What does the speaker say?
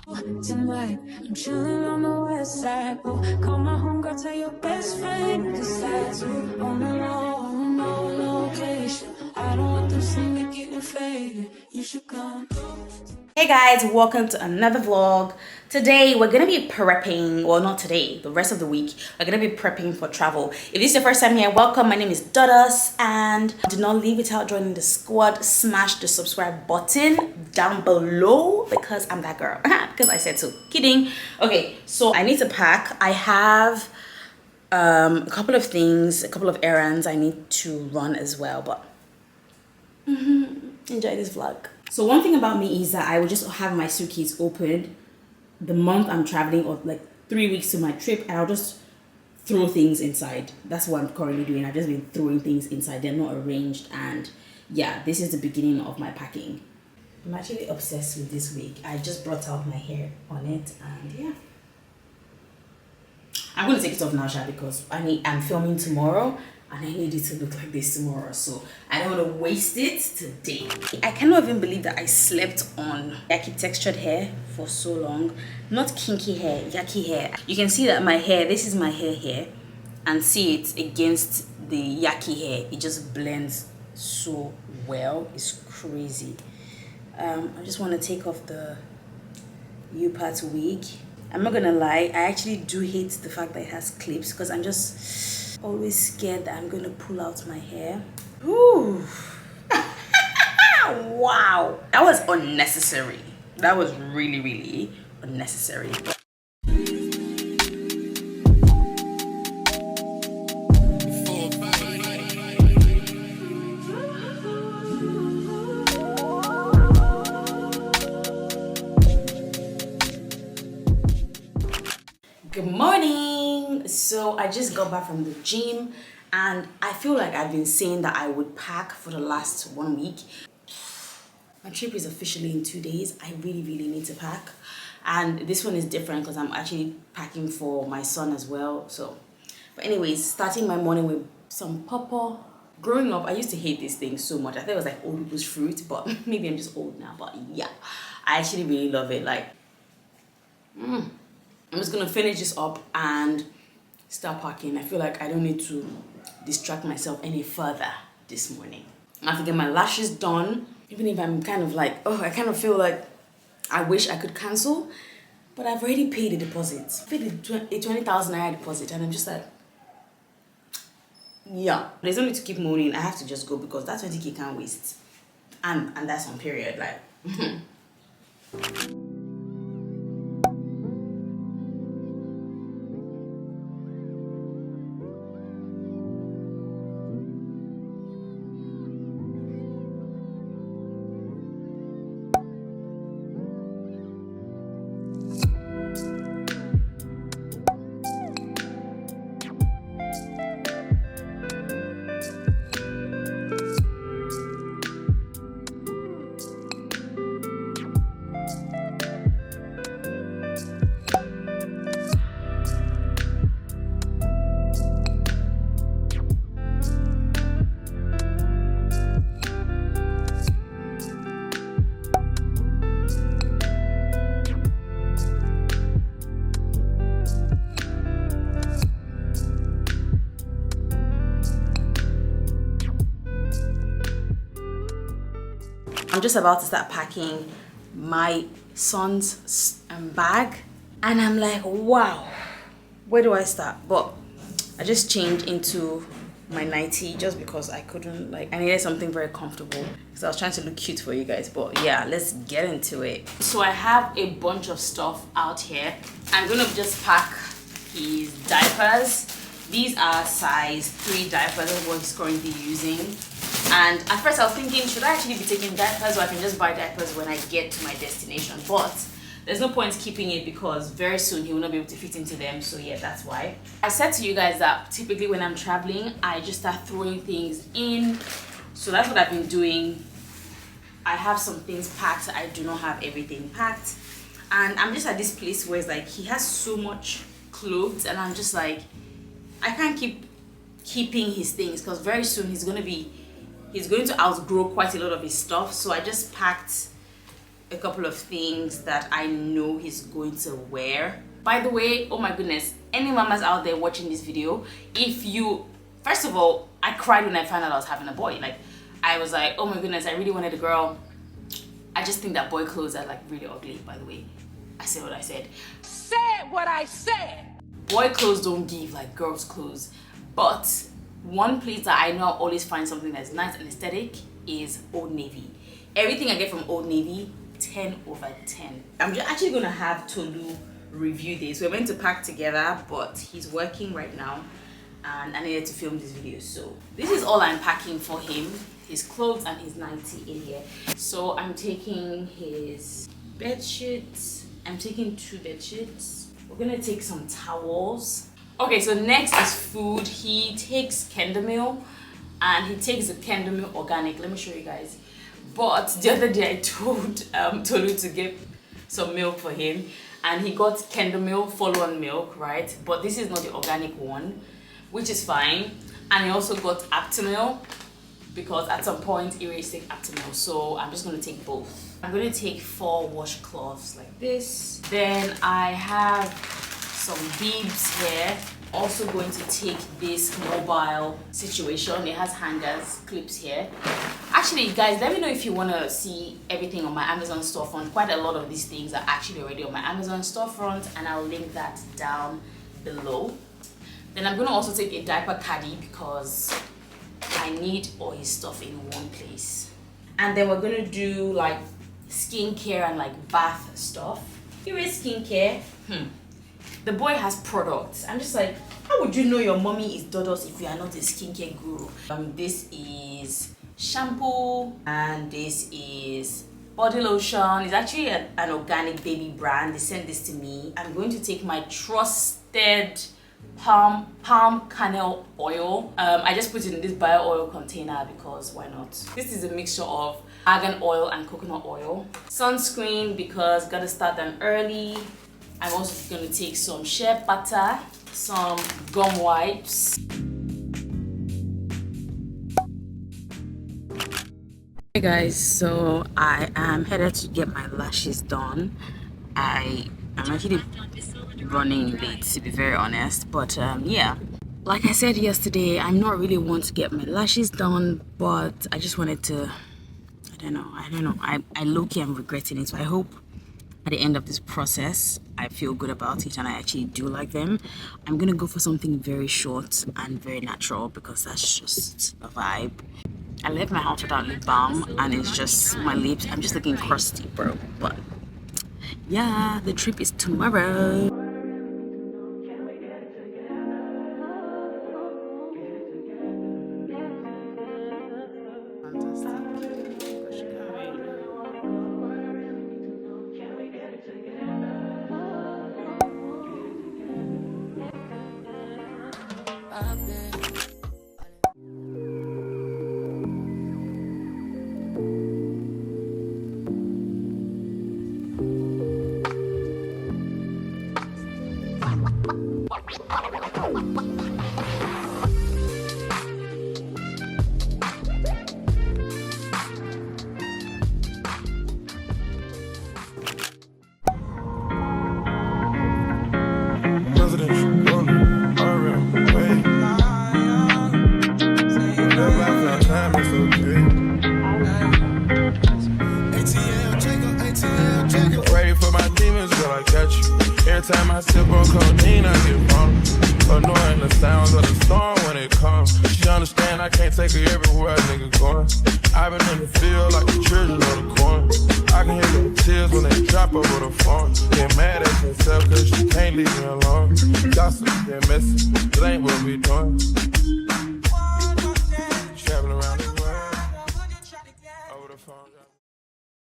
Tonight, I'm chilling on the west side. Oh, call my homegirl, tell your best friend. Cause that's on the low, no location. I don't want them seeing me getting faded. You should come. Hey guys, welcome to another vlog. Today we're gonna be prepping, well not today, the rest of the week we're gonna be prepping for travel. If this is your first time here, welcome. My name is Dodos, and do not leave without joining the squad. Smash the subscribe button down below because I'm that girl. Because I said so. Kidding. Okay, so I need to pack. I have a couple of things, a couple of errands I need to run as well, but enjoy this vlog. So one thing about me is that I will just have my suitcase open the month I'm traveling, or like 3 weeks to my trip, and I'll just throw things inside. That's what I'm currently doing. I've just been throwing things inside. They're not arranged, and yeah, this is the beginning of my packing. I'm actually obsessed with this wig. I just brought out my hair on it, and yeah. I'm gonna take it off now, Sha, because I'm filming tomorrow and I need it to look like this tomorrow, so I don't want to waste it today. I cannot even believe that I slept on yucky textured hair for so long. Not kinky hair, yucky hair. You can see that my hair, this is my hair here, and see it against the yucky hair. It just blends so well. It's crazy. I just want to take off the U-part wig. I'm not gonna lie, I actually do hate the fact that it has clips because I'm just always scared that I'm gonna pull out my hair. Ooh. Wow, that was unnecessary. That was really unnecessary. Good morning. So I just got back from the gym, and I feel like I've been saying that I would pack for the last 1 week. My trip is officially in 2 days. I really need to pack, and this one is different because I'm actually packing for my son as well. So, but anyways, starting my morning with some pawpaw. Growing up, I used to hate these things so much. I thought it was like old people's fruit, but maybe I'm just old now. But yeah, I actually really love it. Like, I'm just gonna finish this up and start packing. I feel like I don't need to distract myself any further this morning. I have to get my lashes done, even if I'm kind of like, oh, I kind of feel like I wish I could cancel, but I've already paid the deposit. I paid a 20,000 naira deposit, and I'm just like, yeah, there's no need to keep moaning. I have to just go because that 20k can't waste, and that's on period, like. I'm just about to start packing my son's bag, and I'm like, wow, where do I start? But I just changed into my nightie just because I couldn't, like, I needed something very comfortable because I was trying to look cute for you guys. But yeah, let's get into it. So I have a bunch of stuff out here. I'm gonna just pack his diapers. These are size 3 diapers. That's what he's currently using. And at first I was thinking, should I actually be taking diapers, or I can just buy diapers when I get to my destination? But there's no point keeping it because very soon he will not be able to fit into them. So yeah, that's why. I said to you guys that typically when I'm traveling, I just start throwing things in. So that's what I've been doing. I have some things packed. I do not have everything packed. And I'm just at this place where it's like he has so much clothes, and I'm just like, I can't keep keeping his things because very soon he's going to outgrow quite a lot of his stuff. So I just packed a couple of things that I know he's going to wear. By the way, oh my goodness, any mamas out there watching this video, first of all, I cried when I found out I was having a boy. Like, I was like, oh my goodness, I really wanted a girl. I just think that boy clothes are like really ugly, by the way. I said what I said. Said what I said. Boy clothes don't give like girls clothes. But one place that I know I always find something that's nice and aesthetic is Old Navy. Everything I get from Old Navy, 10 over 10. I'm actually gonna have Tolu review this. We're meant to pack together, but he's working right now and I needed to film this video. So this is all I'm packing for him, his clothes and his nightie in here. So I'm taking his bed sheets. I'm taking 2 bed sheets. We're gonna take some towels. Okay, so next is food. He takes Kendamil and he takes the Kendamil organic. Let me show you guys. But the other day I told Tolu to get some milk for him and he got Kendamil follow-on milk, right? But this is not the organic one, which is fine. And he also got Aptamil because at some point he raised take Aptamil. So I'm just gonna take both. I'm gonna take 4 washcloths like this. Then I have some bibs here. Also going to take this mobile situation. It has hangers, clips here. Actually, guys, let me know if you want to see everything on my Amazon storefront. Quite a lot of these things are actually already on my Amazon storefront, and I'll link that down below. Then I'm going to also take a diaper caddy because I need all his stuff in one place. And then we're going to do like skincare and like bath stuff. Here is skincare. The boy has products. I'm just like, how would you know your mommy is dodos if you are not a skincare guru? This is shampoo and this is body lotion. It's actually an organic baby brand. They sent this to me. I'm going to take my trusted palm kernel oil. I just put it in this bio oil container because why not? This is a mixture of argan oil and coconut oil. Sunscreen because gotta start them early. I'm also going to take some shea butter, some gum wipes. Hey guys, so I am headed to get my lashes done. I'm actually running late, to be very honest, but yeah. Like I said yesterday, I'm not really one to get my lashes done, but I just wanted to, I don't know. I low-key am regretting it, so I hope at the end of this process I feel good about it and I actually do like them. I'm gonna go for something very short and very natural because that's just a vibe. I left my house without lip balm and it's just my lips. I'm just looking crusty, bro. But yeah, the trip is tomorrow. Every time I sip on codeine, I get wrong. Annoying the sounds of the storm when it comes. She understand I can't take her everywhere a nigga going. I've been in the field like the children of the corn. I can hear the tears when they drop over the phone. Get mad at herself cause she can't leave me alone. Gossip, get messy, it ain't what we doing. Traveling around the world over the phone.